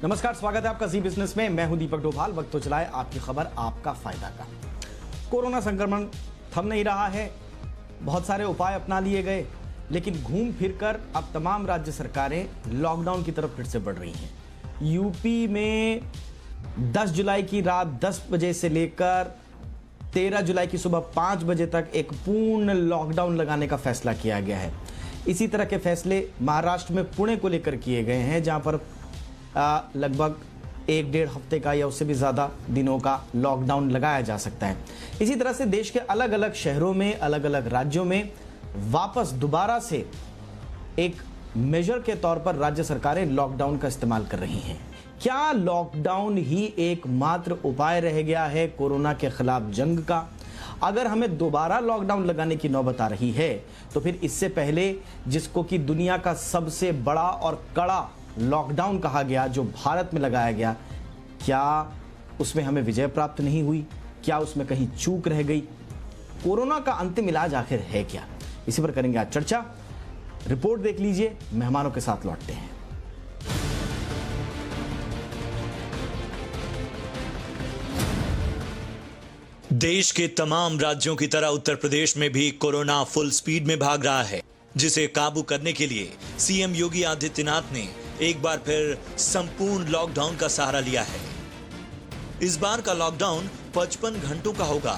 नमस्कार, स्वागत है आपका जी बिजनेस में। मैं हूं दीपक डोभाल। वक्त तो चलाए आपकी खबर, आपका फायदा का। कोरोना संक्रमण थम नहीं रहा है, बहुत सारे उपाय अपना लिए गए, लेकिन घूम फिरकर अब तमाम राज्य सरकारें लॉकडाउन की तरफ फिर से बढ़ रही हैं। यूपी में 10 जुलाई की रात 10 बजे से लेकर 13 जुलाई की सुबह 5 बजे तक एक पूर्ण लॉकडाउन लगाने का फैसला किया गया है। इसी तरह के फैसले महाराष्ट्र में पुणे को लेकर किए गए हैं, जहां पर लगभग 1-1.5 हफ्ते का या उससे भी ज़्यादा दिनों का लॉकडाउन लगाया जा सकता है। इसी तरह से देश के अलग अलग शहरों में, अलग अलग राज्यों में वापस दोबारा से एक मेजर के तौर पर राज्य सरकारें लॉकडाउन का इस्तेमाल कर रही हैं। क्या लॉकडाउन ही एकमात्र उपाय रह गया है कोरोना के खिलाफ जंग का? अगर हमें दोबारा लॉकडाउन लगाने की नौबत आ रही है, तो फिर इससे पहले जिसको कि दुनिया का सबसे बड़ा और कड़ा लॉकडाउन कहा गया, जो भारत में लगाया गया, क्या उसमें हमें विजय प्राप्त नहीं हुई? क्या उसमें कहीं चूक रह गई? कोरोना का अंतिम इलाज आखिर है क्या? इसी पर करेंगे आज चर्चा। रिपोर्ट देख लीजिए, मेहमानों के साथ लौटते हैं। देश के तमाम राज्यों की तरह उत्तर प्रदेश में भी कोरोना फुल स्पीड में भाग रहा है, जिसे काबू करने के लिए सीएम योगी आदित्यनाथ ने एक बार फिर संपूर्ण लॉकडाउन का सहारा लिया है। इस बार का लॉकडाउन 55 घंटों का होगा,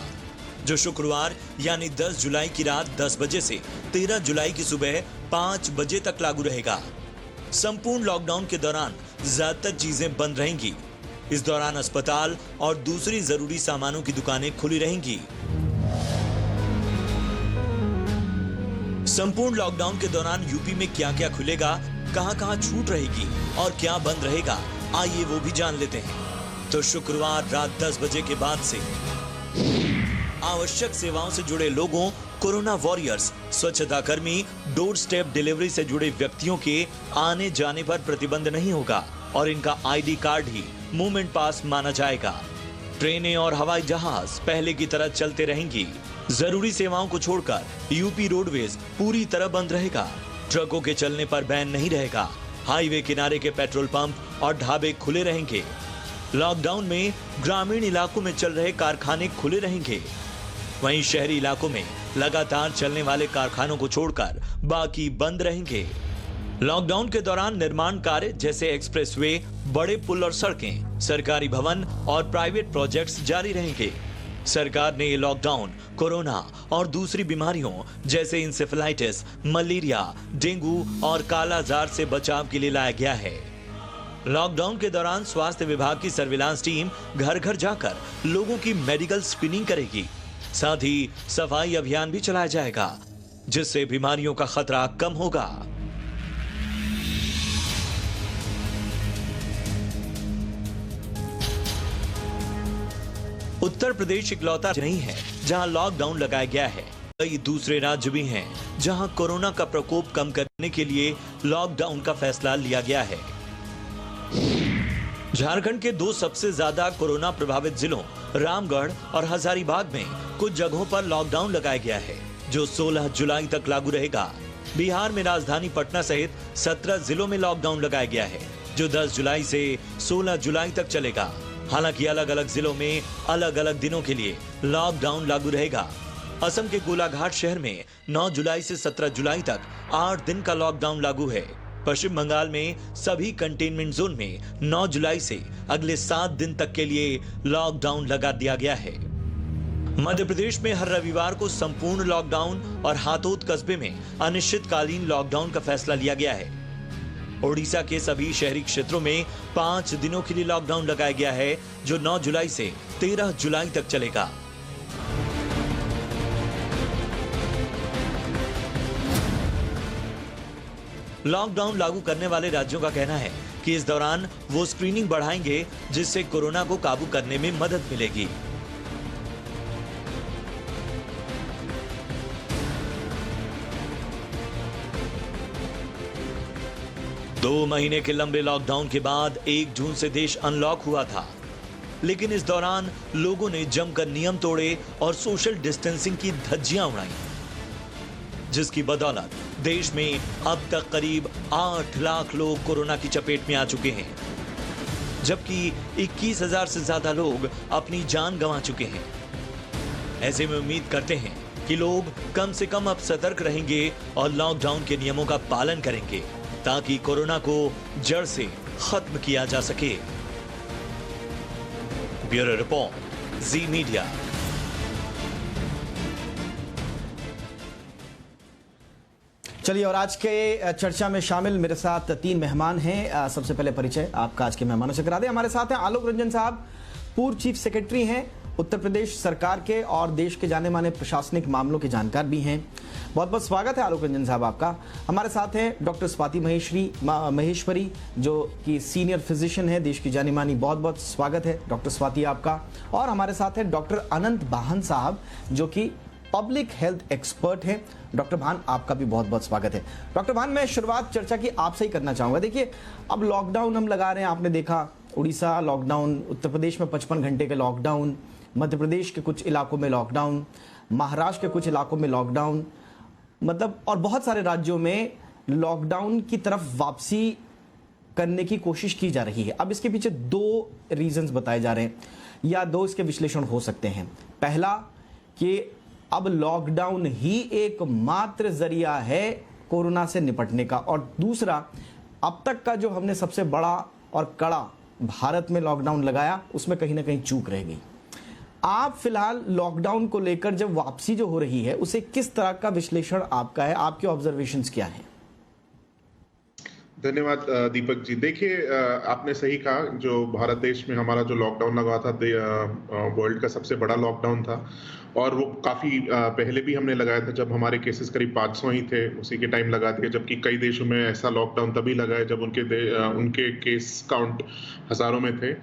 जो शुक्रवार यानी 10 जुलाई की रात 10 बजे से 13 जुलाई की सुबह 5 बजे तक लागू रहेगा। संपूर्ण लॉकडाउन के दौरान ज्यादातर चीजें बंद रहेंगी। इस दौरान अस्पताल और दूसरी जरूरी सामानों की दुकानें खुली रहेंगी। संपूर्ण लॉकडाउन के दौरान यूपी में क्या क्या खुलेगा, कहां-कहां छूट रहेगी और क्या बंद रहेगा, आइए वो भी जान लेते हैं। तो शुक्रवार रात 10 बजे के बाद से आवश्यक सेवाओं से जुड़े लोगों, कोरोना वॉरियर्स, स्वच्छता कर्मी, डोर स्टेप डिलीवरी से जुड़े व्यक्तियों के आने जाने पर प्रतिबंध नहीं होगा और इनका आईडी कार्ड ही मूवमेंट पास माना जाएगा। ट्रेनें और हवाई जहाज पहले की तरह चलते रहेंगी। जरूरी सेवाओं को छोड़कर यूपी रोडवेज पूरी तरह बंद रहेगा। ट्रकों के चलने पर बैन नहीं रहेगा। हाईवे किनारे के पेट्रोल पंप और ढाबे खुले रहेंगे। लॉकडाउन में ग्रामीण इलाकों में चल रहे कारखाने खुले रहेंगे। वहीं शहरी इलाकों में लगातार चलने वाले कारखानों को छोड़कर बाकी बंद रहेंगे। लॉकडाउन के दौरान निर्माण कार्य जैसे एक्सप्रेसवे, बड़े पुल और सड़कें, सरकारी भवन और प्राइवेट प्रोजेक्ट्स जारी रहेंगे। सरकार ने ये लॉकडाउन कोरोना और दूसरी बीमारियों जैसे इंसेफेलाइटिस, मलेरिया, डेंगू और कालाजार से बचाव के लिए लाया गया है। लॉकडाउन के दौरान स्वास्थ्य विभाग की सर्विलांस टीम घर घर जाकर लोगों की मेडिकल स्क्रीनिंग करेगी। साथ ही सफाई अभियान भी चलाया जाएगा, जिससे बीमारियों का खतरा कम होगा। उत्तर प्रदेश इकलौता नहीं है जहां लॉकडाउन लगाया गया है। कई दूसरे राज्य भी हैं जहां कोरोना का प्रकोप कम करने के लिए लॉकडाउन का फैसला लिया गया है। झारखंड के 2 सबसे ज्यादा कोरोना प्रभावित जिलों रामगढ़ और हजारीबाग में कुछ जगहों पर लॉकडाउन लगाया गया है, जो 16 जुलाई तक लागू रहेगा। बिहार में राजधानी पटना सहित 17 जिलों में लॉकडाउन लगाया गया है, जो 10 जुलाई से 16 जुलाई तक चलेगा। हालांकि अलग अलग जिलों में अलग अलग दिनों के लिए लॉकडाउन लागू रहेगा। असम के गोलाघाट शहर में 9 जुलाई से 17 जुलाई तक 8 दिन का लॉकडाउन लागू है। पश्चिम बंगाल में सभी कंटेनमेंट जोन में 9 जुलाई से अगले 7 दिन तक के लिए लॉकडाउन लगा दिया गया है। मध्य प्रदेश में हर रविवार को संपूर्ण लॉकडाउन और हाथोद कस्बे में अनिश्चितकालीन लॉकडाउन का फैसला लिया गया है। ओडिशा के सभी शहरी क्षेत्रों में 5 दिनों के लिए लॉकडाउन लगाया गया है, जो 9 जुलाई से 13 जुलाई तक चलेगा। लॉकडाउन लागू करने वाले राज्यों का कहना है कि इस दौरान वो स्क्रीनिंग बढ़ाएंगे, जिससे कोरोना को काबू करने में मदद मिलेगी। दो महीने के लंबे लॉकडाउन के बाद 1 जून से देश अनलॉक हुआ था, लेकिन इस दौरान लोगों ने जमकर नियम तोड़े और सोशल डिस्टेंसिंग की धज्जियां उड़ाई, जिसकी बदौलत देश में अब तक करीब 8 लाख लोग कोरोना की चपेट में आ चुके हैं। जबकि 21,000 से ज्यादा लोग अपनी जान गंवा चुके हैं। ऐसे में उम्मीद करते हैं कि लोग कम से कम अब सतर्क रहेंगे और लॉकडाउन के नियमों का पालन करेंगे ताकि कोरोना को जड़ से खत्म किया जा सके। ब्यूरो रिपोर्ट, जी मीडिया। चलिए, और आज के चर्चा में शामिल मेरे साथ 3 मेहमान हैं। सबसे पहले परिचय आपका आज के मेहमानों से करा दें। हमारे साथ हैं आलोक रंजन साहब, पूर्व चीफ सेक्रेटरी हैं उत्तर प्रदेश सरकार के और देश के जाने माने प्रशासनिक मामलों के जानकार भी हैं। बहुत बहुत स्वागत है आलोक रंजन साहब आपका। हमारे साथ हैं डॉक्टर स्वाति महेश्वरी, जो कि सीनियर फिजिशियन है, देश की जानी मानी। बहुत बहुत स्वागत है डॉक्टर स्वाति आपका। और हमारे साथ हैं डॉक्टर अनंत बाहन साहब, जो कि पब्लिक हेल्थ एक्सपर्ट हैं। डॉक्टर भान, आपका भी बहुत बहुत स्वागत है। डॉक्टर भान, मैं शुरुआत चर्चा की आपसे ही करना चाहूंगा। देखिए, अब लॉकडाउन हम लगा रहे हैं, आपने देखा उड़ीसा लॉकडाउन, उत्तर प्रदेश में 55 घंटे के लॉकडाउन, मध्य प्रदेश के कुछ इलाकों में लॉकडाउन, महाराष्ट्र के कुछ इलाकों में लॉकडाउन, मतलब और बहुत सारे राज्यों में लॉकडाउन की तरफ वापसी करने की कोशिश की जा रही है। अब इसके पीछे 2 रीजंस बताए जा रहे हैं, या 2 इसके विश्लेषण हो सकते हैं। पहला कि अब लॉकडाउन ही एकमात्र जरिया है कोरोना से निपटने का, और दूसरा, अब तक का जो हमने सबसे बड़ा और कड़ा भारत में लॉकडाउन लगाया, उसमें कहीं ना कहीं चूक रह गई। आप फिलहाल लॉकडाउन को लेकर जब वापसी जो हो रही है, उसे किस तरह का विश्लेषण आपका है, आपके ऑब्जर्वेशंस क्या हैं? धन्यवाद दीपक जी। देखिए, आपने सही कहा, जो भारत देश में हमारा जो लॉकडाउन लगा था, वर्ल्ड का सबसे बड़ा लॉकडाउन था, और वो काफ़ी पहले भी हमने लगाया था जब हमारे केसेस करीब 500 ही थे, उसी के टाइम लगा दिया। जबकि कई देशों में ऐसा लॉकडाउन तभी लगा है जब उनके केस काउंट हज़ारों में थे।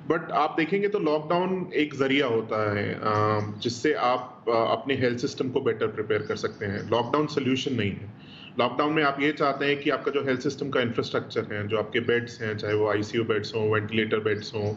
बट आप देखेंगे तो लॉकडाउन एक जरिया होता है जिससे आप अपने हेल्थ सिस्टम को बेटर प्रिपेयर कर सकते हैं। लॉकडाउन सोल्यूशन नहीं है। लॉकडाउन में आप ये चाहते हैं कि आपका जो हेल्थ सिस्टम का इंफ्रास्ट्रक्चर है, जो आपके बेड्स हैं, चाहे वो आईसीयू बेड्स हों, वेंटिलेटर बेड्स हों,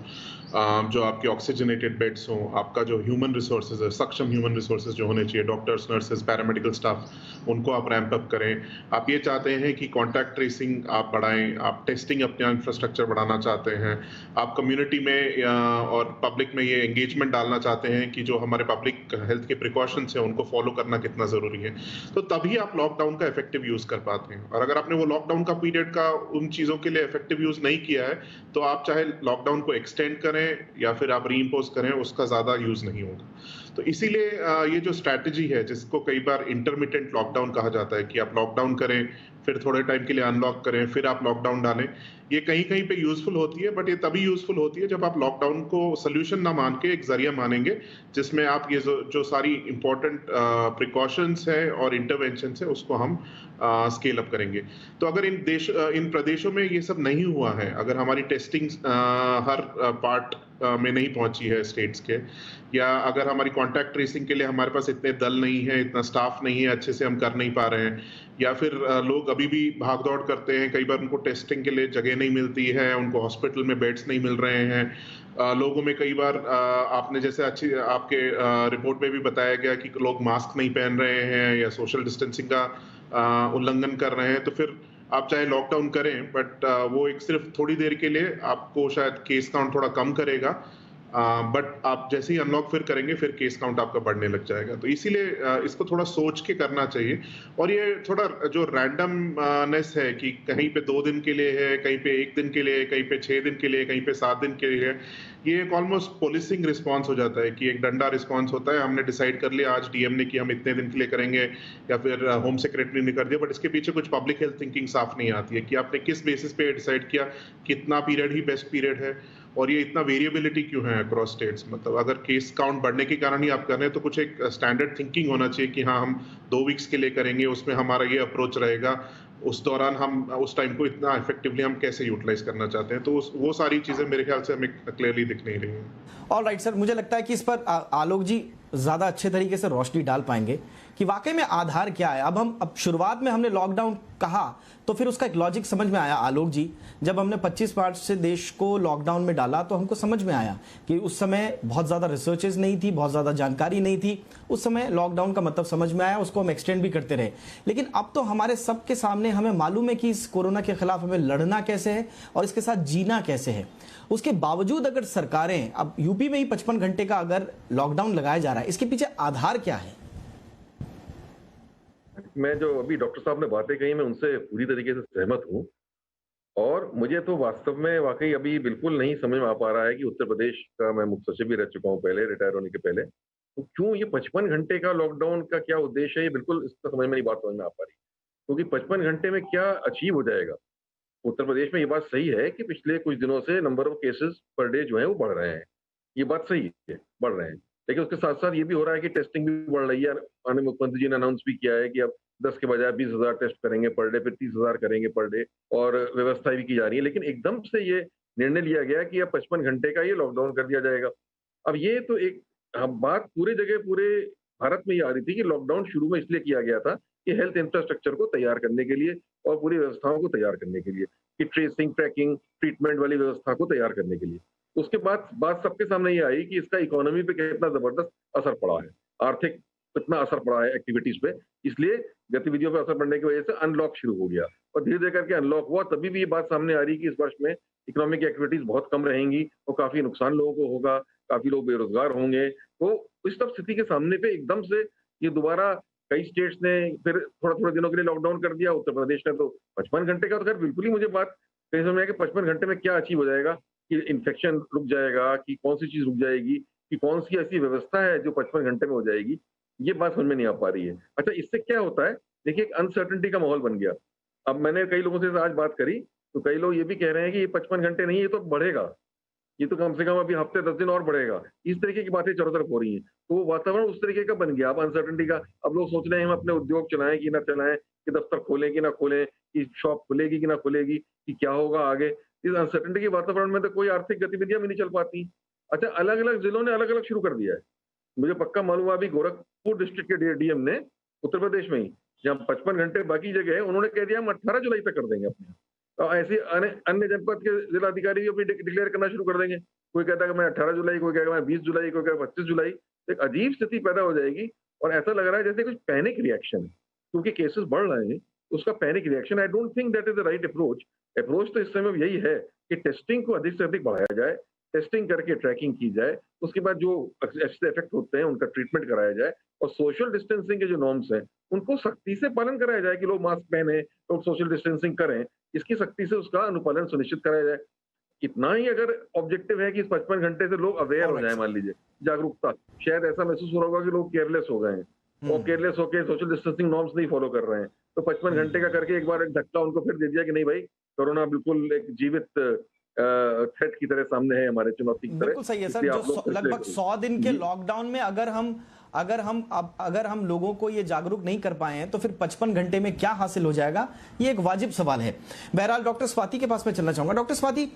जो आपके ऑक्सीजनेटेड बेड्स हों, आपका जो ह्यूमन रिसोर्सेज है, सक्षम ह्यूमन रिसोर्सेज जो होने चाहिए, डॉक्टर्स, नर्सेज, पैरामेडिकल स्टाफ, उनको आप रैंप अप करें। आप ये चाहते हैं कि कॉन्टैक्ट ट्रेसिंग आप बढ़ाएं, आप टेस्टिंग अपना इंफ्रास्ट्रक्चर बढ़ाना चाहते हैं, आप कम्युनिटी में और पब्लिक में ये एंगेजमेंट डालना चाहते हैं कि जो हमारे पब्लिक हेल्थ के प्रिकॉशंस हैं उनको फॉलो करना कितना ज़रूरी है, तो तभी आप लॉकडाउन का इफेक्टिव यूज़ कर पाते हैं। और अगर आपने वो लॉकडाउन का पीरियड का उन चीज़ों के लिए इफेक्टिव यूज़ नहीं किया है, तो आप चाहे लॉकडाउन को एक्सटेंड करें या फिर आप रीइम्पोज करें, उसका ज़्यादा यूज़ नहीं होगा। तो इसीलिए ये जो स्ट्रैटेजी है, जिसको कई बार इंटरमिटेंट लॉकडाउन कहा जाता है, कि आप लॉकडाउन करें, फिर थोड़े टाइम के लिए अनलॉक करें, फिर आप लॉकडाउन डालें, ये कहीं कहीं पे यूजफुल होती है। बट ये तभी यूजफुल होती है जब आप लॉकडाउन को सोल्यूशन ना मान के एक जरिया मानेंगे, जिसमें आप ये जो सारी इंपॉर्टेंट प्रिकॉशंस है और इंटरवेंशंस है, उसको हम स्केल अप करेंगे। तो अगर इन प्रदेशों में ये सब नहीं हुआ है, अगर हमारी टेस्टिंग हर पार्ट में नहीं पहुंची है स्टेट्स के, या अगर हमारी कॉन्टैक्ट ट्रेसिंग के लिए हमारे पास इतने दल नहीं है, इतना स्टाफ नहीं है, अच्छे से हम कर नहीं पा रहे हैं, या फिर लोग अभी भी भाग दौड़ करते हैं, कई बार उनको टेस्टिंग के लिए जगह नहीं मिलती है, उनको हॉस्पिटल में बेड्स नहीं मिल रहे हैं, लोगों में कई बार आपने जैसे आपके रिपोर्ट में भी बताया गया कि लोग मास्क नहीं पहन रहे हैं या सोशल डिस्टेंसिंग का उल्लंघन कर रहे हैं, तो फिर आप चाहे लॉकडाउन करें, बट वो एक सिर्फ थोड़ी देर के लिए आपको शायद केस काउंट थोड़ा कम करेगा, बट आप जैसे ही अनलॉक फिर करेंगे, फिर केस काउंट आपका बढ़ने लग जाएगा। तो इसीलिए इसको थोड़ा सोच के करना चाहिए। और ये थोड़ा जो रैंडमनेस है कि कहीं पे 2 दिन के लिए है, कहीं पे 1 दिन के लिए, कहीं पे 6 दिन के लिए, कहीं पे 7 दिन के लिए है, ये एक ऑलमोस्ट पुलिसिंग रिस्पॉन्स हो जाता है कि एक डंडा रिस्पॉन्स होता है। हमने डिसाइड कर लिया आज डीएम ने कि हम इतने दिन के लिए करेंगे, या फिर होम सेक्रेटरी ने कर दिया, बट इसके पीछे कुछ पब्लिक हेल्थ थिंकिंग साफ नहीं आती है कि आपने किस बेसिस पे डिसाइड किया, कितना पीरियड ही बेस्ट पीरियड है, और ये इतना वेरिएबिलिटी क्यों है अक्रॉस स्टेट्स। मतलब अगर केस काउंट बढ़ने के कारण ही आप कर रहे हैं, तो कुछ एक स्टैंडर्ड थिंकिंग होना चाहिए कि हाँ, हम 2 वीक्स के लिए करेंगे, उसमें हमारा ये अप्रोच रहेगा, उस दौरान हम उस टाइम को इतना इफेक्टिवली हम कैसे यूटिलाइज करना चाहते हैं। तो वो सारी चीजें मेरे ख्याल से हमें क्लियरली दिख नहीं रही हैं। ऑलराइट सर, मुझे लगता है कि इस पर आलोक जी ज़्यादा अच्छे तरीके से रोशनी डाल पाएंगे कि वाकई में आधार क्या है। अब शुरुआत में हमने लॉकडाउन कहा तो फिर उसका एक लॉजिक समझ में आया आलोक जी। जब हमने 25 मार्च से देश को लॉकडाउन में डाला तो हमको समझ में आया कि उस समय बहुत ज़्यादा रिसर्चेज नहीं थी, बहुत ज़्यादा जानकारी नहीं थी। उस समय लॉकडाउन का मतलब समझ में आया, उसको हम एक्सटेंड भी करते रहे। लेकिन अब तो हमारे सबके सामने हमें मालूम है कि इस कोरोना के खिलाफ हमें लड़ना कैसे है और इसके साथ जीना कैसे है। उसके बावजूद अगर सरकारें, अब यूपी में ही 55 घंटे का अगर लॉकडाउन लगाया जा रहा है, इसके पीछे आधार क्या है? मैं जो अभी डॉक्टर साहब ने बातें कही, मैं उनसे पूरी तरीके से सहमत हूँ। और मुझे तो वास्तव में वाकई अभी बिल्कुल नहीं समझ में आ पा रहा है कि उत्तर प्रदेश का, मैं मुख्य सचिव भी रह चुका हूँ पहले, रिटायर होने के पहले, तो क्यों ये 55 घंटे का लॉकडाउन का क्या उद्देश्य है, ये बिल्कुल इसका समझ में नहीं, बात समझ में आ पा रही। क्योंकि 55 घंटे में क्या अचीव हो जाएगा? उत्तर प्रदेश में ये बात सही है कि पिछले कुछ दिनों से number of cases per day जो है वो बढ़ रहे हैं, ये बात सही है, बढ़ रहे हैं। लेकिन उसके साथ साथ ये भी हो रहा है कि टेस्टिंग भी बढ़ रही है। माननीय मुख्यमंत्री जी ने अनाउंस भी किया है कि अब 10 के बजाय 20,000 टेस्ट करेंगे पर डे, फिर 30,000 करेंगे पर डे, और व्यवस्था भी की जा रही है। लेकिन एकदम से ये निर्णय लिया गया कि अब 55 घंटे का ये लॉकडाउन कर दिया जाएगा। अब ये तो एक बात पूरे जगह, पूरे भारत में ये आ रही थी कि लॉकडाउन शुरू में इसलिए किया गया था कि हेल्थ इंफ्रास्ट्रक्चर को तैयार करने के लिए और पूरी व्यवस्थाओं को तैयार करने के लिए, कि ट्रेसिंग, ट्रैकिंग, ट्रीटमेंट वाली व्यवस्था को तैयार करने के लिए। उसके बाद बात सबके सामने ये आई कि इसका इकोनॉमी पे कितना जबरदस्त असर पड़ा है, आर्थिक कितना असर पड़ा है एक्टिविटीज पे, इसलिए गतिविधियों पे असर पड़ने की वजह से अनलॉक शुरू हो गया और धीरे धीरे करके अनलॉक हुआ। तभी भी ये बात सामने आ रही है कि इस वर्ष में इकोनॉमिक एक्टिविटीज बहुत कम रहेंगी और काफी नुकसान लोगों को होगा, काफी लोग बेरोजगार होंगे। तो इस सब स्थिति के सामने पे एकदम से ये दोबारा कई स्टेट्स ने फिर थोड़ा थोड़ा दिनों के लिए लॉकडाउन कर दिया। उत्तर प्रदेश ने तो 55 घंटे का, तो खैर बिल्कुल ही मुझे बात कहीं समझ में आया कि 55 घंटे में क्या अचीव हो जाएगा, कि इन्फेक्शन रुक जाएगा, कि कौन सी चीज रुक जाएगी, कि कौन सी ऐसी व्यवस्था है जो 55 घंटे में हो जाएगी, ये बात समझ में नहीं आ पा रही है। अच्छा, इससे क्या होता है? देखिए, एक अनसर्टेनिटी का माहौल बन गया। अब मैंने कई लोगों से आज बात करी, तो कई लोग ये भी कह रहे हैं कि ये 55 घंटे नहीं, ये तो बढ़ेगा, ये तो कम से कम अभी हफ्ते 10 दिन और बढ़ेगा। इस तरीके की बातें चारों तरफ हो रही हैं, तो वो वातावरण उस तरीके का बन गया। अब अनसर्टेनिटी का, अब लोग सोच रहे हैं हम अपने उद्योग चलाएं कि ना चलाएं, कि दफ्तर खोलें कि ना खोलें, कि शॉप खुलेगी कि ना खुलेगी, कि क्या होगा आगे। इस अनसर्टेनिटी के वातावरण में तो कोई आर्थिक गतिविधियां भी नहीं चल पाती। अच्छा, अलग अलग जिलों ने अलग अलग शुरू कर दिया है। मुझे पक्का मालूम है अभी गोरखपुर डिस्ट्रिक्ट के डीएम ने उत्तर प्रदेश में ही, जहाँ 55 घंटे बाकी जगह है, उन्होंने कह दिया हम 18 जुलाई तक कर देंगे अपने। तो ऐसे अन्य जनपद के जिलाधिकारी भी अपनी डिक्लेयर करना शुरू कर देंगे। कोई कहता है कि मैं 18 जुलाई, कोई कहेगा मैं 20 जुलाई, कोई कहेगा 25 जुलाई। एक अजीब स्थिति पैदा हो जाएगी और ऐसा लग रहा है जैसे कुछ पैनिक रिएक्शन है, क्योंकि केसेस बढ़ रहे हैं, उसका panic reaction. I don't think that is the right approach. Approach तो इस समय यही है कि टेस्टिंग को अधिक से अधिक बढ़ाया जाए, टेस्टिंग करके ट्रैकिंग की जाए, उसके बाद जो ऐसे इफेक्ट होते हैं उनका ट्रीटमेंट कराया जाए, और सोशल डिस्टेंसिंग के जो नॉर्म्स हैं उनको सख्ती से पालन कराया जाए, कि लोग मास्क पहने, लोग सोशल डिस्टेंसिंग करें, इसकी सख्ती से उसका अनुपालन सुनिश्चित कराया जाए। इतना ही अगर ऑब्जेक्टिव है कि इस 55 घंटे से लोग अवेयर हो जाए, मान लीजिए जागरूकता, शायद ऐसा महसूस हो रहा होगा कि लोग केयरलेस हो गए हैं और केयरलेस होकर सोशल डिस्टेंसिंग नॉर्म्स नहीं फॉलो कर रहे हैं, तो 55 घंटे का करके एक बार एक धक्का उनको फिर दे दिया कि नहीं भाई, कोरोना बिल्कुल एक जीवित थ्रेट की तरह सामने है, हमारे चुनौती की तरह। बिल्कुल सही है सर। जो लगभग 100 दिन के लॉकडाउन में अगर हम लोगों को ये जागरूक नहीं कर पाए हैं, तो फिर 55 घंटे में क्या हासिल हो जाएगा, ये एक वाजिब सवाल है। बहरहाल डॉक्टर स्वाति के पास मैं चलना चाहूंगा। डॉक्टर स्वाति,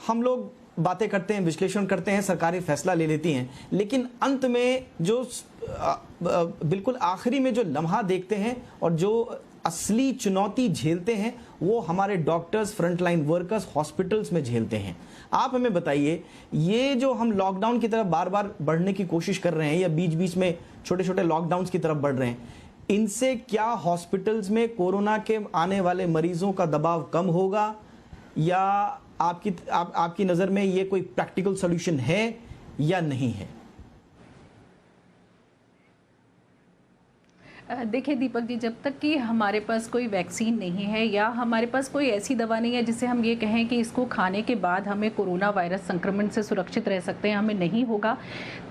हम लोग बातें करते हैं, विश्लेषण करते हैं, सरकारें फैसला ले लेती हैं, लेकिन अंत में जो बिल्कुल आखिरी में जो लम्हा देखते हैं और जो असली चुनौती झेलते हैं, वो हमारे डॉक्टर्स, फ्रंटलाइन वर्कर्स हॉस्पिटल्स में झेलते हैं। आप हमें बताइए, ये जो हम लॉकडाउन की तरफ बार बार बढ़ने की कोशिश कर रहे हैं या बीच बीच में छोटे छोटे लॉकडाउन की तरफ बढ़ रहे हैं, इनसे क्या हॉस्पिटल्स में कोरोना के आने वाले मरीजों का दबाव कम होगा, या आपकी नज़र में ये कोई प्रैक्टिकल सॉल्यूशन है या नहीं है? देखिए दीपक जी, जब तक कि हमारे पास कोई वैक्सीन नहीं है या हमारे पास कोई ऐसी दवा नहीं है जिससे हम ये कहें कि इसको खाने के बाद हमें कोरोना वायरस संक्रमण से सुरक्षित रह सकते हैं, हमें नहीं होगा,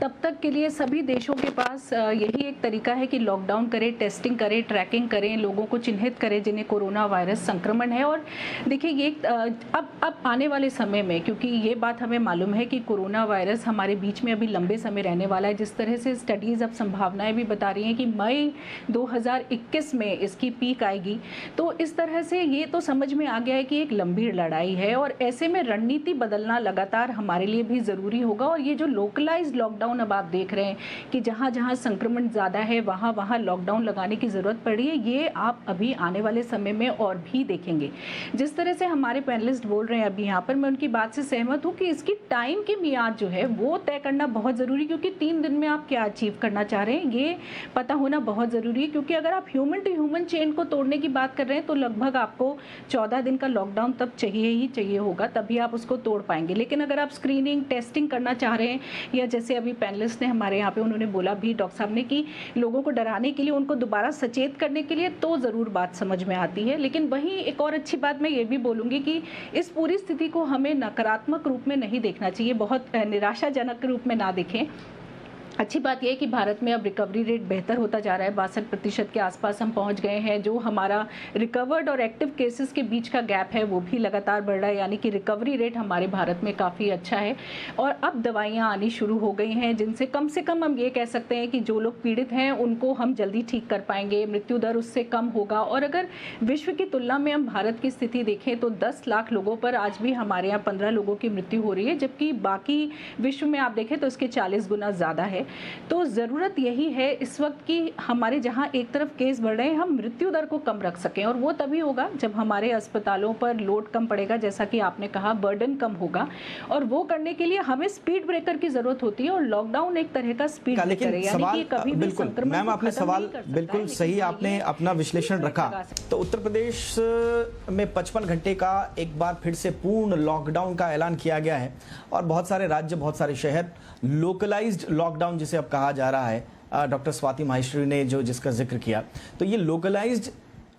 तब तक के लिए सभी देशों के पास यही एक तरीका है कि लॉकडाउन करें, टेस्टिंग करें, ट्रैकिंग करें, लोगों को चिन्हित करें जिन्हें कोरोना वायरस संक्रमण है। और देखिए ये अब आने वाले समय में, क्योंकि ये बात हमें मालूम है कि कोरोना वायरस हमारे बीच में अभी लंबे समय रहने वाला है, जिस तरह से स्टडीज़ अब संभावनाएँ भी बता रही हैं कि मई 2021 में इसकी पीक आएगी। तो इस तरह से ये तो समझ में आ गया है कि एक लंबी लड़ाई है और ऐसे में रणनीति बदलना लगातार हमारे लिए भी ज़रूरी होगा। और ये जो लोकलाइज्ड लॉकडाउन अब आप देख रहे हैं कि जहाँ जहाँ संक्रमण ज़्यादा है वहाँ वहाँ लॉकडाउन लगाने की ज़रूरत पड़ रही है, ये आप अभी आने वाले समय में और भी देखेंगे। जिस तरह से हमारे पैनलिस्ट बोल रहे हैं अभी यहाँ पर, मैं उनकी बात से सहमत हूँ कि इसकी टाइम की मियाद जो है वो तय करना बहुत ज़रूरी, क्योंकि 3 दिन में आप क्या अचीव करना चाह रहे हैं ये पता होना बहुत ज़रूरी ज़रूरी है, क्योंकि अगर आप ह्यूमन टू ह्यूमन चेन को तोड़ने की बात कर रहे हैं तो लगभग आपको 14 दिन का लॉकडाउन तब चाहिए ही चाहिए होगा, तभी आप उसको तोड़ पाएंगे। लेकिन अगर आप स्क्रीनिंग टेस्टिंग करना चाह रहे हैं, या जैसे अभी पैनलिस्ट ने हमारे यहाँ पे उन्होंने बोला भी डॉक्टर साहब ने कि लोगों को डराने के लिए, उनको दोबारा सचेत करने के लिए, तो ज़रूर बात समझ में आती है। लेकिन वहीं एक और अच्छी बात मैं ये भी बोलूँगी कि इस पूरी स्थिति को हमें नकारात्मक रूप में नहीं देखना चाहिए, बहुत निराशाजनक रूप में ना देखें। अच्छी बात यह है कि भारत में अब रिकवरी रेट बेहतर होता जा रहा है, 62% के आसपास हम पहुंच गए हैं। जो हमारा रिकवर्ड और एक्टिव केसेस के बीच का गैप है वो भी लगातार बढ़ रहा है, यानी कि रिकवरी रेट हमारे भारत में काफ़ी अच्छा है। और अब दवाइयां आनी शुरू हो गई हैं जिनसे कम से कम हम ये कह सकते हैं कि जो लोग पीड़ित हैं उनको हम जल्दी ठीक कर पाएंगे, मृत्यु दर उससे कम होगा। और अगर विश्व की तुलना में हम भारत की स्थिति देखें तो 10 लाख लोगों पर आज भी हमारे यहाँ 15 लोगों की मृत्यु हो रही है, जबकि बाकी विश्व में आप देखें तो इसके 40 गुना ज़्यादा है। तो ज़रूरत यही है इस वक्त कि हमारे जहां एक तरफ केस बढ़ रहे हैं, हम मृत्यु दर को कम रख सकें, और वो तभी होगा जब हमारे अस्पतालों पर लोड कम पड़ेगा, जैसा कि आपने कहा बर्डन कम होगा। और वो करने के लिए हमें स्पीड ब्रेकर की ज़रूरत होती है, और लॉकडाउन एक तरह का स्पीड ब्रेकर है, यानी कि कभी भी बिल्कुल मैम, आपने सवाल बिल्कुल सही, आपने अपना विश्लेषण रखा। तो उत्तर प्रदेश में 55 घंटे का एक बार फिर से पूर्ण लॉकडाउन का ऐलान किया गया है, और बहुत सारे राज्य, बहुत सारे शहर लोकलाइज्ड लॉकडाउन जिसे अब कहा जा रहा है, डॉक्टर स्वाति माहेश्वरी ने जिसका जिक्र किया। तो ये लोकलाइज्ड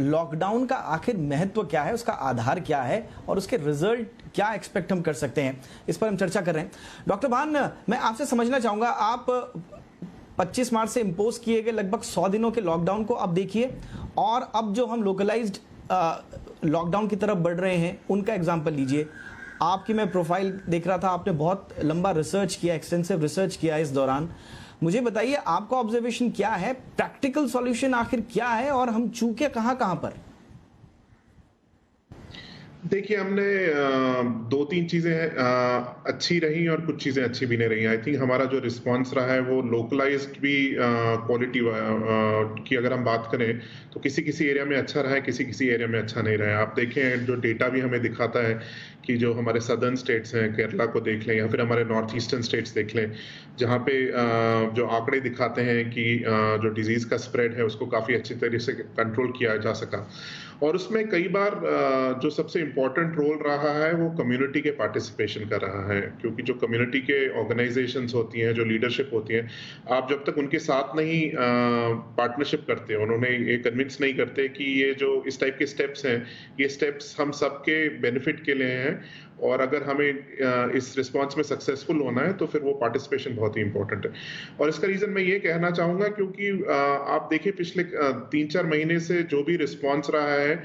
लॉकडाउन का आखिर महत्व क्या है, उसका आधार क्या है, और उसके रिजल्ट क्या एक्सपेक्ट हम कर सकते हैं, इस पर हम चर्चा कर रहे हैं। डॉक्टर भान, मैं आपसे समझना चाहूंगा, आप 25 मार्च से इम्पोज किए गए लगभग 100 दिनों के लॉकडाउन को अब देखिए, और अब जो हम लोकलाइज्ड लॉकडाउन की तरफ बढ़ रहे हैं उनका एग्जाम्पल लीजिए। आपकी मैं प्रोफाइल देख रहा था, आपने बहुत लंबा रिसर्च किया, एक्सटेंसिव रिसर्च किया इस दौरान। मुझे बताइए आपका ऑब्जर्वेशन क्या है, प्रैक्टिकल सॉल्यूशन आखिर क्या है, और हम चूके कहां पर? देखिए, हमने 2-3 चीजें अच्छी रही और कुछ चीजें अच्छी भी नहीं रही। आई थिंक हमारा जो रिस्पांस रहा है वो लोकलाइज्ड भी क्वालिटी की अगर हम बात करें तो किसी किसी एरिया में अच्छा रहा है, किसी किसी एरिया में अच्छा नहीं रहा है। आप देखें, जो डेटा भी हमें दिखाता है कि जो हमारे सदर्न स्टेट्स हैं, केरला को देख लें या फिर हमारे नॉर्थ ईस्टर्न स्टेट्स देख लें, जहाँ पे जो आंकड़े दिखाते हैं कि जो डिजीज का स्प्रेड है उसको काफी अच्छी तरीके से कंट्रोल किया जा सका। और उसमें कई बार जो सबसे इम्पोर्टेंट रोल रहा है वो कम्युनिटी के पार्टिसिपेशन का रहा है, क्योंकि जो कम्युनिटी के ऑर्गेनाइजेशंस होती हैं, जो लीडरशिप होती है, आप जब तक उनके साथ नहीं पार्टनरशिप करते, उन्होंने ये कन्विंस नहीं करते कि ये जो इस टाइप के स्टेप्स हैं, ये स्टेप्स हम सबके बेनिफिट के लिए हैं, और अगर हमें इस रिस्पांस में सक्सेसफुल होना है तो फिर वो पार्टिसिपेशन बहुत ही इंपॉर्टेंट है। और इसका रीजन मैं ये कहना चाहूंगा क्योंकि आप देखिए पिछले 3-4 महीने से जो भी रिस्पांस रहा है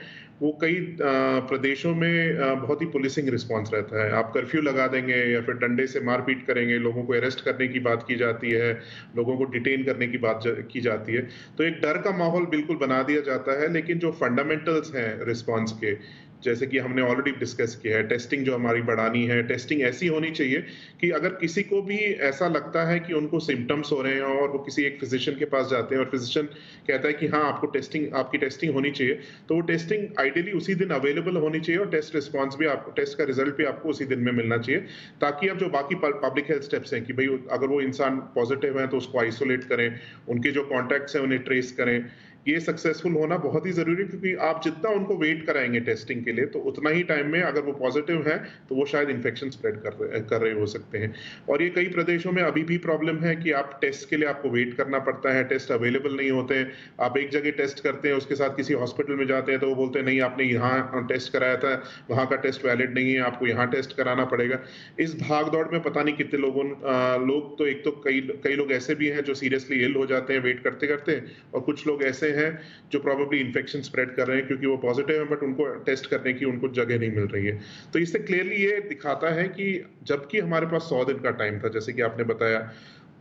वो कई प्रदेशों में बहुत ही पुलिसिंग रिस्पांस रहता है। आप कर्फ्यू लगा देंगे या फिर डंडे से मारपीट करेंगे, लोगों को अरेस्ट करने की बात की जाती है, लोगों को डिटेन करने की बात की जाती है, तो एक डर का माहौल बिल्कुल बना दिया जाता है। लेकिन जो फंडामेंटल्स हैं रिस्पांस के, जैसे कि हमने ऑलरेडी डिस्कस किया है, टेस्टिंग जो हमारी बढ़ानी है, टेस्टिंग ऐसी होनी चाहिए कि अगर किसी को भी ऐसा लगता है कि उनको सिम्टम्स हो रहे हैं और वो किसी एक फिजिशियन के पास जाते हैं और फिजिशियन कहता है कि हाँ आपकी टेस्टिंग होनी चाहिए, तो वो टेस्टिंग आइडियली उसी दिन अवेलेबल होनी चाहिए और टेस्ट रिस्पॉन्स भी आपको, टेस्ट का रिजल्ट भी आपको उसी दिन में मिलना चाहिए, ताकि अब जो बाकी पब्लिक हेल्थ स्टेप्स हैं कि भाई अगर वो इंसान पॉजिटिव है तो उसको आइसोलेट करें, उनके जो कॉन्टैक्ट्स हैं उन्हें ट्रेस करें, ये सक्सेसफुल होना बहुत ही जरूरी है। क्योंकि आप जितना उनको वेट कराएंगे टेस्टिंग के लिए तो उतना ही टाइम में अगर वो पॉजिटिव है तो वो शायद इन्फेक्शन स्प्रेड कर रहे हो सकते हैं। और ये कई प्रदेशों में अभी भी प्रॉब्लम है कि आप टेस्ट के लिए आपको वेट करना पड़ता है, टेस्ट अवेलेबल नहीं होते हैं। आप एक जगह टेस्ट करते हैं, उसके साथ किसी हॉस्पिटल में जाते हैं तो वो बोलते हैं नहीं आपने यहाँ टेस्ट कराया था, वहाँ का टेस्ट वैलिड नहीं है, आपको यहाँ टेस्ट कराना पड़ेगा। इस भाग दौड़ में पता नहीं कितने लोग तो एक तो कई लोग ऐसे भी हैं जो सीरियसली इल हो जाते हैं वेट करते करते, और कुछ लोग ऐसे हैं जो प्रोबेबली इन्फेक्शन स्प्रेड कर रहे हैं क्योंकि वो पॉजिटिव है बट उनको टेस्ट करने की उनको जगह नहीं मिल रही है। तो इससे क्लियरली ये दिखाता है कि जबकि हमारे पास 100 दिन का टाइम था, जैसे कि आपने बताया,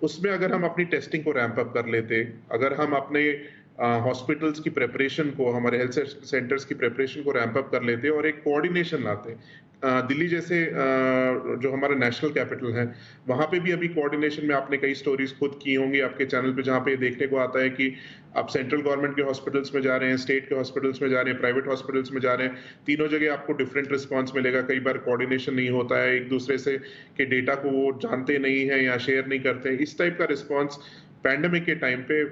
उसमें अगर हम अपनी टेस्टिंग को रैंप अप कर लेते, अगर हम अपने हॉस्पिटल्स की प्रिपरेशन को, हमारे हेल्थ सेंटर्स की प्रिपरेशन को रैंप अप कर लेते और एक कोऑर्डिनेशन लाते। दिल्ली जैसे जो हमारा नेशनल कैपिटल है वहाँ पे भी अभी कोऑर्डिनेशन में आपने कई स्टोरीज खुद की होंगी आपके चैनल पे, जहाँ पे देखने को आता है कि आप सेंट्रल गवर्नमेंट के हॉस्पिटल्स में जा रहे हैं, स्टेट के हॉस्पिटल्स में जा रहे हैं, प्राइवेट हॉस्पिटल्स में जा रहे हैं, तीनों जगह आपको डिफरेंट रिस्पांस मिलेगा। कई बार कोऑर्डिनेशन नहीं होता है, एक दूसरे से के डेटा को वो जानते नहीं है या शेयर नहीं करते। इस टाइप का रिस्पांस पैंडेमिक के टाइम पे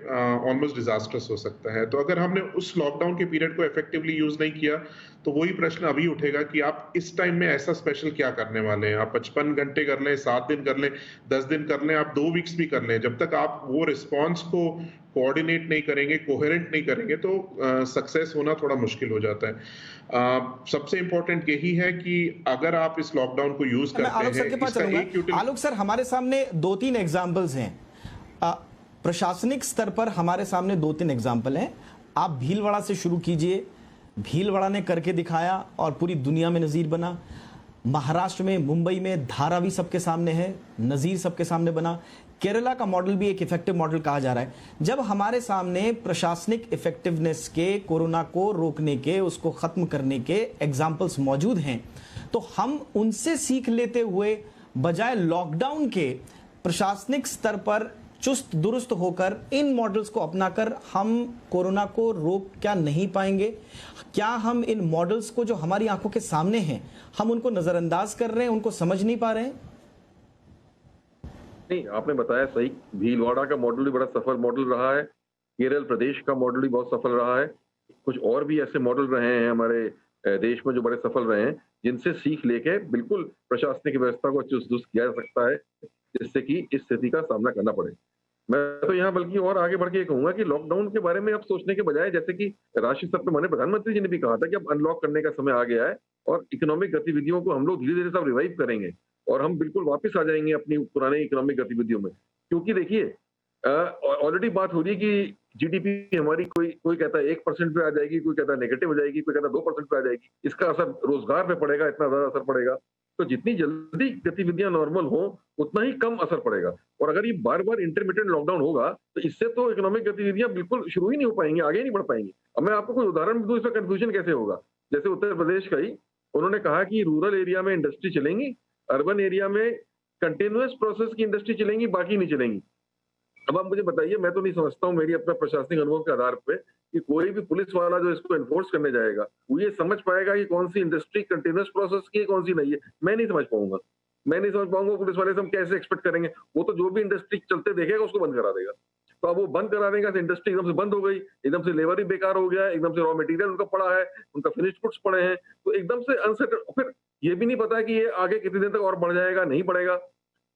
ऑलमोस्ट डिजास्टर्स हो सकता है। तो अगर हमने उस लॉकडाउन के पीरियड को इफेक्टिवली यूज नहीं किया तो वही प्रश्न अभी उठेगा कि आप इस टाइम में ऐसा स्पेशल क्या करने वाले हैं। आप 55 घंटे कर लें, 7 दिन कर लें, 10 दिन कर लें, आप 2 वीक्स भी कर लें, जब तक आप वो रिस्पॉन्स को कोऑर्डिनेट नहीं करेंगे, कोहेरेंट नहीं करेंगे, तो सक्सेस होना थोड़ा मुश्किल हो जाता है। सबसे इंपॉर्टेंट यही है कि अगर आप इस लॉकडाउन को यूज करते आलोक सर के हैं, पास चलूंगा। आलोक सर, हमारे सामने 2-3 एग्जाम्पल्स हैं, प्रशासनिक स्तर पर हमारे सामने 2-3 एग्जाम्पल हैं। आप भीलवाड़ा से शुरू कीजिए। भीलवाड़ा ने करके दिखाया और पूरी दुनिया में नज़ीर बना। महाराष्ट्र में, मुंबई में धारावी सबके सामने है, नज़ीर सबके सामने बना। केरला का मॉडल भी एक इफेक्टिव मॉडल कहा जा रहा है। जब हमारे सामने प्रशासनिक इफेक्टिवनेस के, कोरोना को रोकने के, उसको खत्म करने के एग्जाम्पल्स मौजूद हैं, तो हम उनसे सीख लेते हुए बजाय लॉकडाउन के प्रशासनिक स्तर पर चुस्त दुरुस्त होकर इन मॉडल्स को अपनाकर हम कोरोना को रोक क्या नहीं पाएंगे? क्या हम इन मॉडल्स को जो हमारी आंखों के सामने हैं, हम उनको नजरअंदाज कर रहे हैं, उनको समझ नहीं पा रहे हैं? नहीं, आपने बताया सही। भीलवाड़ा का मॉडल भी बड़ा सफल मॉडल रहा है। केरल प्रदेश का मॉडल भी बहुत सफल रहा है। कुछ और भी ऐसे मॉडल रहे हैं हमारे देश में जो बड़े सफल रहे हैं, जिनसे सीख लेके बिल्कुल प्रशासनिक व्यवस्था को चुस्त दुरुस्त किया जा सकता है, जिससे कि इस स्थिति का सामना करना पड़े। मैं तो यहाँ बल्कि और आगे बढ़ के कहूंगा कि लॉकडाउन के बारे में अब सोचने के बजाय, जैसे कि राष्ट्रीय स्तर पर माननीय प्रधानमंत्री जी ने भी कहा था कि अब अनलॉक करने का समय आ गया है और इकोनॉमिक गतिविधियों को हम लोग धीरे धीरे सब रिवाइव करेंगे और हम बिल्कुल वापस आ जाएंगे अपनी पुराने इकोनॉमिक गतिविधियों में। क्योंकि देखिए, ऑलरेडी बात हो रही है कि जीडीपी हमारी कोई कहता है 1% पे आ जाएगी, कोई कहता है नेगेटिव हो जाएगी, कोई कहता है 2% पे आ जाएगी। इसका असर रोजगार पे पड़ेगा, इतना ज्यादा असर पड़ेगा। तो जितनी जल्दी गतिविधियां नॉर्मल हो, उतना ही कम असर पड़ेगा। और अगर ये बार बार इंटरमिटेंट लॉकडाउन होगा तो इससे तो इकोनॉमिक गतिविधियां बिल्कुल शुरू ही नहीं हो पाएंगी, आगे नहीं बढ़ पाएंगी। अब मैं आपको कोई उदाहरण दूं, इसमें कंफ्यूजन कैसे होगा। जैसे उत्तर प्रदेश का ही उन्होंने कहा कि रूरल एरिया में इंडस्ट्री चलेंगी, अर्बन एरिया में कंटिन्यूअस प्रोसेस की इंडस्ट्री चलेंगी, बाकी नहीं चलेंगी। अब आप मुझे बताइए, मैं तो नहीं समझता हूँ मेरी अपना प्रशासनिक अनुभव के आधार पे कि कोई भी पुलिस वाला जो इसको एनफोर्स करने जाएगा वो ये समझ पाएगा कि कौन सी इंडस्ट्री कंटिन्यूअस प्रोसेस की है, कौन सी नहीं है। मैं नहीं समझ पाऊंगा पुलिस वाले से हम कैसे एक्सपेक्ट करेंगे। वो तो जो भी इंडस्ट्री चलते देखेगा उसको बंद करा देगा। तो अब वो बंद करा देगा तो इंडस्ट्री एकदम से बंद हो गई, एकदम से लेबर ही बेकार हो गया, एकदम से रॉ मटेरियल उनका पड़ा है, उनका फिनिश्ड गुड्स पड़े हैं, तो एकदम से अनसर्टेन। फिर ये भी नहीं पता कि ये आगे कितने दिन तक और बढ़ जाएगा, नहीं बढ़ेगा।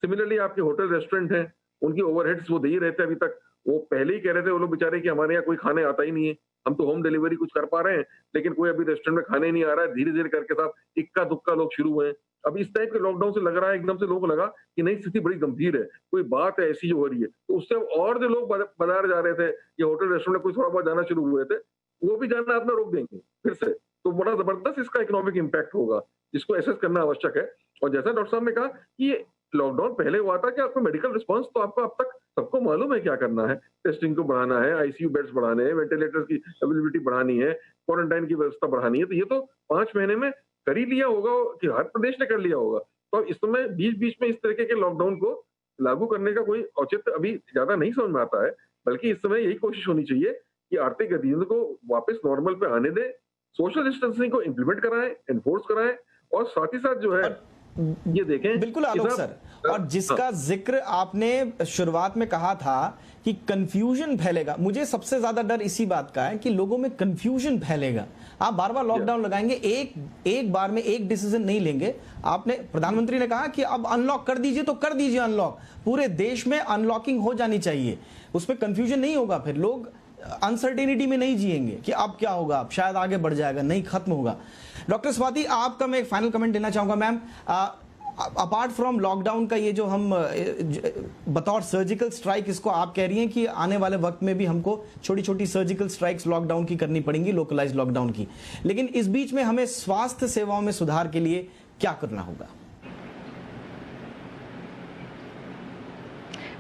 सिमिलरली आपके होटल रेस्टोरेंट हैं, उनकी ओवरहेड्स वो दे ही रहते हैं। अभी तक वो पहले ही कह रहे थे वो लोग बेचारे कि हमारे यहाँ कोई खाने आता ही नहीं है, हम तो होम डिलीवरी कुछ कर पा रहे हैं, लेकिन कोई अभी रेस्टोरेंट में खाने नहीं आ रहा है। धीरे धीरे करके साहब इक्का दुक्का लोग शुरू हुए हैं। अब इस टाइप के लॉकडाउन से लग रहा है, एकदम से लोगों को लगा कि नई स्थिति बड़ी गंभीर है, कोई बात है ऐसी जो हो रही है। तो उससे और जो लोग बाजार जा रहे थे या होटल रेस्टोरेंट में कोई थोड़ा बहुत जाना शुरू हुए थे, वो भी जाना अपना रोक देंगे फिर से। तो बड़ा जबरदस्त इसका इकोनॉमिक इम्पैक्ट होगा, जिसको एसेस करना आवश्यक है। और जैसा डॉक्टर साहब ने कहा कि ये लॉकडाउन पहले हुआ था कि आपको मेडिकल रिस्पांस तो आपको अब तक सबको मालूम है क्या करना है। टेस्टिंग को बढ़ाना है, आईसीयू बेड्स बढ़ाने हैं, वेंटिलेटर्स की अवेलेबिलिटी बढ़ानी है, क्वारंटाइन की व्यवस्था बढ़ानी है। तो ये तो 5 महीने में कर ही लिया होगा कि हर प्रदेश ने कर लिया होगा। तो इस समय बीच में इस तरीके के लॉकडाउन को लागू करने का कोई औचित्य अभी ज्यादा नहीं समझ में आता है। बल्कि इस समय यही कोशिश होनी चाहिए कि आर्थिक गतिविधियों को वापस नॉर्मल पे आने दें, सोशल डिस्टेंसिंग को इम्प्लीमेंट कराएं, एनफोर्स कराएं, और साथ ही साथ जो है ये देखें। बिल्कुल आलोक सर, और जिसका जिक्र आपने शुरुआत में कहा था कि कंफ्यूजन फैलेगा, मुझे सबसे ज्यादा डर इसी बात का है कि लोगों में कंफ्यूजन फैलेगा। आप बार बार लॉकडाउन लगाएंगे, एक बार में एक डिसीजन नहीं लेंगे। आपने, प्रधानमंत्री ने कहा कि अब अनलॉक कर दीजिए, तो कर दीजिए अनलॉक, पूरे देश में अनलॉकिंग हो जानी चाहिए, उसमें कंफ्यूजन नहीं होगा। फिर लोग अनसर्टेनिटी में नहीं जिएंगे कि अब क्या होगा, अब शायद आगे बढ़ जाएगा, नहीं खत्म होगा। डॉक्टर स्वाति, आपका मैं एक फाइनल कमेंट देना चाहूंगा मैम। अपार्ट फ्रॉम लॉकडाउन का ये जो हम बतौर सर्जिकल स्ट्राइक, इसको आप कह रही हैं कि आने वाले वक्त में भी हमको छोटी छोटी सर्जिकल स्ट्राइक्स लॉकडाउन की करनी पड़ेंगी, लोकलाइज लॉकडाउन की, लेकिन इस बीच में हमें स्वास्थ्य सेवाओं में सुधार के लिए क्या करना होगा?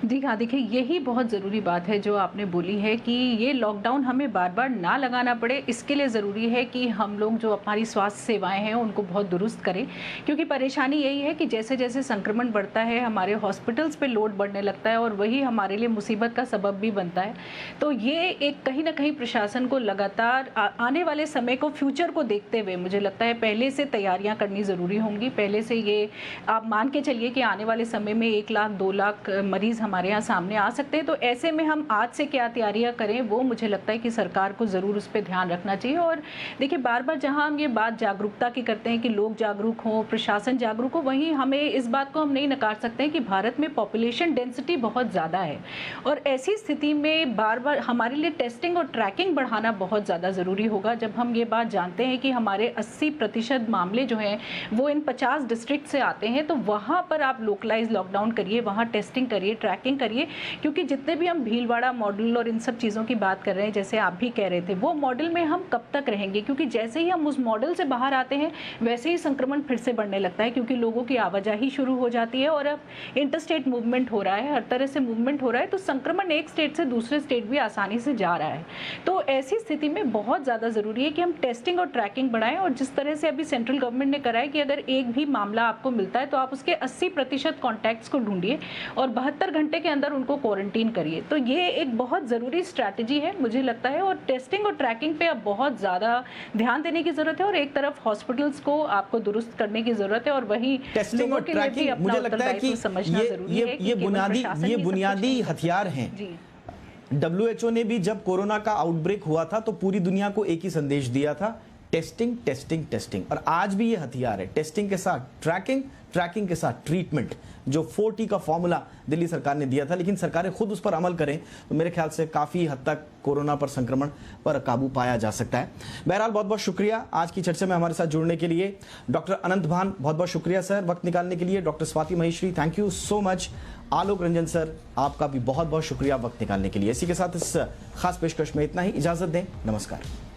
जी हाँ, देखिए यही बहुत ज़रूरी बात है जो आपने बोली है कि ये लॉकडाउन हमें बार बार ना लगाना पड़े। इसके लिए ज़रूरी है कि हम लोग जो हमारी स्वास्थ्य सेवाएं हैं उनको बहुत दुरुस्त करें, क्योंकि परेशानी यही है कि जैसे जैसे संक्रमण बढ़ता है हमारे हॉस्पिटल्स पे लोड बढ़ने लगता है और वही हमारे लिए मुसीबत का सबब भी बनता है। तो ये एक कहीं ना कहीं प्रशासन को लगातार आने वाले समय को, फ्यूचर को देखते हुए मुझे लगता है पहले से तैयारियाँ करनी ज़रूरी होंगी। पहले से ये आप मान के चलिए कि आने वाले समय में 1 लाख 2 लाख मरीज़ हमारे यहाँ सामने आ सकते हैं। तो ऐसे में हम आज से क्या तैयारियां करें, वो मुझे लगता है कि सरकार को ज़रूर उस पर ध्यान रखना चाहिए। और देखिए, बार बार जहाँ हम ये बात जागरूकता की करते हैं कि लोग जागरूक हों, प्रशासन जागरूक हो, वहीं हमें इस बात को हम नहीं नकार सकते हैं कि भारत में पॉपुलेशन डेंसिटी बहुत ज़्यादा है और ऐसी स्थिति में बार बार हमारे लिए टेस्टिंग और ट्रैकिंग बढ़ाना बहुत ज़्यादा ज़रूरी होगा। जब हम ये बात जानते हैं कि हमारे 80% मामले जो हैं वो इन 50 डिस्ट्रिक्ट से आते हैं, तो वहाँ पर आप लोकलाइज लॉकडाउन करिए, वहाँ टेस्टिंग करिए, ट्रैकिंग करिए। क्योंकि जितने भी हम भीलवाड़ा मॉडल और इन सब चीज़ों की बात कर रहे हैं, जैसे आप भी कह रहे थे, वो मॉडल में हम कब तक रहेंगे? क्योंकि जैसे ही हम उस मॉडल से बाहर आते हैं वैसे ही संक्रमण फिर से बढ़ने लगता है, क्योंकि लोगों की आवाजाही शुरू हो जाती है और अब इंटरस्टेट मूवमेंट हो रहा है, हर तरह से मूवमेंट हो रहा है, तो संक्रमण एक स्टेट से दूसरे स्टेट भी आसानी से जा रहा है। तो ऐसी स्थिति में बहुत ज़्यादा ज़रूरी है कि हम टेस्टिंग और ट्रैकिंग बढ़ाएं। और जिस तरह से अभी सेंट्रल गवर्नमेंट ने करा है कि अगर एक भी मामला आपको मिलता है तो आप उसके 80% कॉन्टैक्ट्स को ढूंढिए और 72 घंटे के अंदर उनको क्वारंटीन करिए। तो ये एक बहुत ज़रूरी स्ट्रैटेजी है मुझे लगता है। और टेस्टिंग और ट्रैकिंग पे अब बहुत ज़्यादा ध्यान देने की ज़रूरत है और एक तरफ हॉस्पिटल्स को आपको दुरुस्त करने की ज़रूरत है और वहीं टेस्टिंग और ट्रैकिंग मुझे लगता है कि ये बुनियादी हथियार हैं। WHO ने भी जब कोरोना का आउटब्रेक हुआ था तो पूरी दुनिया को एक ही संदेश दिया था, टेस्टिंग टेस्टिंग टेस्टिंग। और आज भी ये हथियार है, टेस्टिंग के साथ ट्रैकिंग, ट्रैकिंग के साथ ट्रीटमेंट, जो 4T का फॉर्मूला दिल्ली सरकार ने दिया था। लेकिन सरकारें खुद उस पर अमल करें तो मेरे ख्याल से काफ़ी हद तक कोरोना पर संक्रमण पर काबू पाया जा सकता है। बहरहाल बहुत बहुत शुक्रिया आज की चर्चा में हमारे साथ जुड़ने के लिए। डॉक्टर अनंत भान, बहुत बहुत शुक्रिया सर वक्त निकालने के लिए। Doctor Swati Maheshwari, thank you so much. Alok Ranjan sir, आपका भी बहुत बहुत शुक्रिया वक्त निकालने के लिए। इसी के साथ इस खास पेशकश में इतना ही, इजाजत दें, नमस्कार।